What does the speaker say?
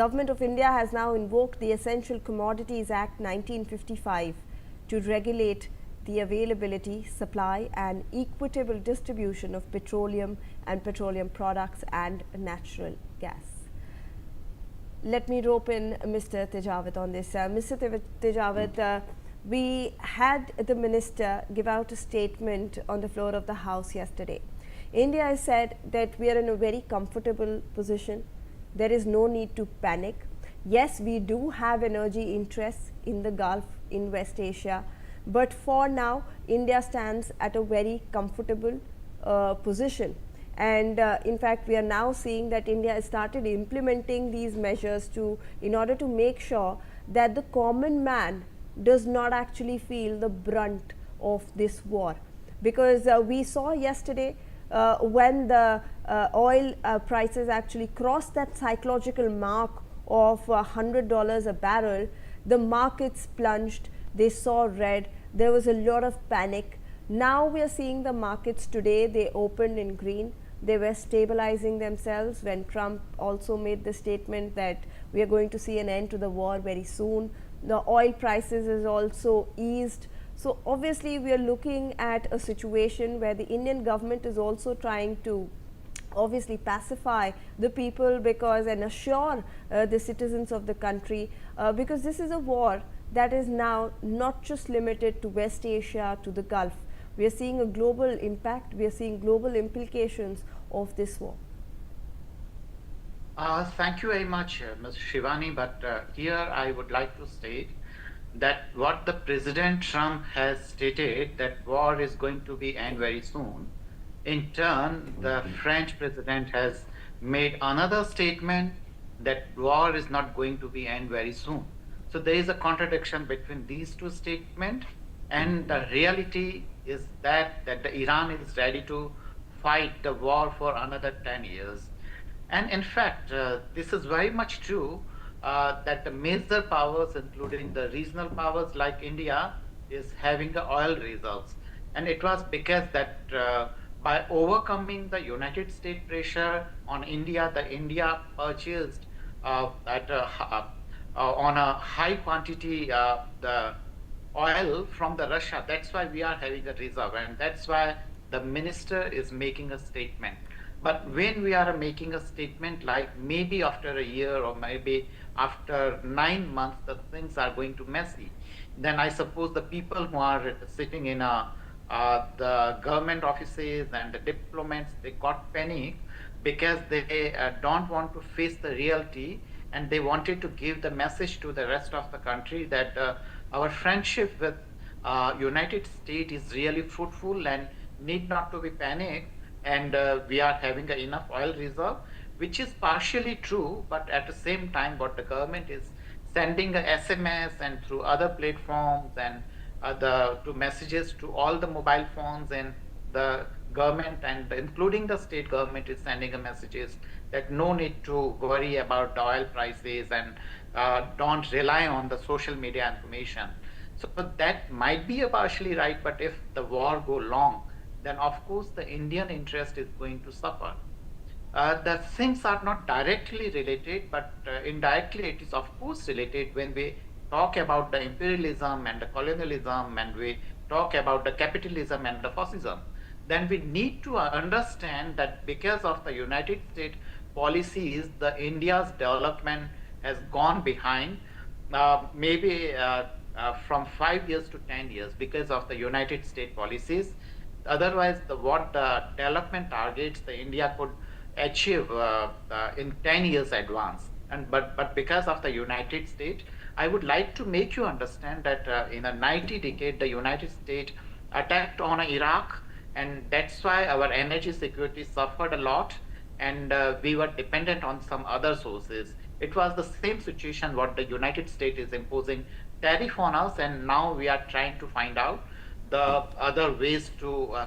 Government of India has now invoked the Essential Commodities Act 1955 to regulate the availability, supply and equitable distribution of petroleum and petroleum products and natural gas. Let me rope in Mr. Tejawat on this. Mr. Tejawat, we had the minister give out a statement on the floor of the House yesterday. India has said that we are in a very comfortable position. There is no need to panic. Yes, we do have energy interests in the Gulf, in West Asia, but for now, India stands at a very comfortable position. And in fact, we are now seeing that India has started implementing these measures in order to make sure that the common man does not actually feel the brunt of this war. Because we saw yesterday when the oil prices actually crossed that psychological mark of $100 a barrel, the markets plunged, they saw red, there was a lot of panic. Now we are seeing the markets today, they opened in green, they were stabilizing themselves when Trump also made the statement that we are going to see an end to the war very soon. The oil prices is also eased. So obviously we are looking at a situation where the Indian government is also trying to obviously pacify the people because and assure the citizens of the country because this is a war that is now not just limited to West Asia, to the Gulf. We are seeing a global impact, we are seeing global implications of this war. Thank you very much, Ms. Shivani, but here I would like to state that what the President Trump has stated, that war is going to be end very soon. In turn, the French president has made another statement that war is not going to be end very soon. So there is a contradiction between these two statements, and the reality is that the Iran is ready to fight the war for another 10 years. And in fact, this is very much true that the major powers, including the regional powers like India, is having the oil reserves. And it was because that by overcoming the United States pressure on India, the India purchased on a high quantity the oil from the Russia. That's why we are having a reserve, and that's why the minister is making a statement. But when we are making a statement like maybe after a year or maybe after 9 months, the things are going to messy, then I suppose the people who are sitting in the government offices and the diplomats, they got panic because they don't want to face the reality, and they wanted to give the message to the rest of the country that our friendship with United States is really fruitful and need not to be panicked, and we are having enough oil reserve, which is partially true, but at the same time what the government is sending a SMS and through other platforms and to messages to all the mobile phones, and the government and including the state government is sending a messages that no need to worry about the oil prices and don't rely on the social media information. So that might be partially right, but if the war go long, then of course the Indian interest is going to suffer. The things are not directly related, but indirectly it is of course related when we talk about the imperialism and the colonialism, and we talk about the capitalism and the fascism. Then we need to understand that because of the United States policies, the India's development has gone behind maybe from 5 years to 10 years because of the United States policies. Otherwise, what the development targets the India could achieve in 10 years advance. But because of the United States, I would like to make you understand that in the 90 decade, the United States attacked on Iraq, and that's why our energy security suffered a lot, and we were dependent on some other sources. It was the same situation what the United States is imposing tariff on us, and now we are trying to find out the other ways to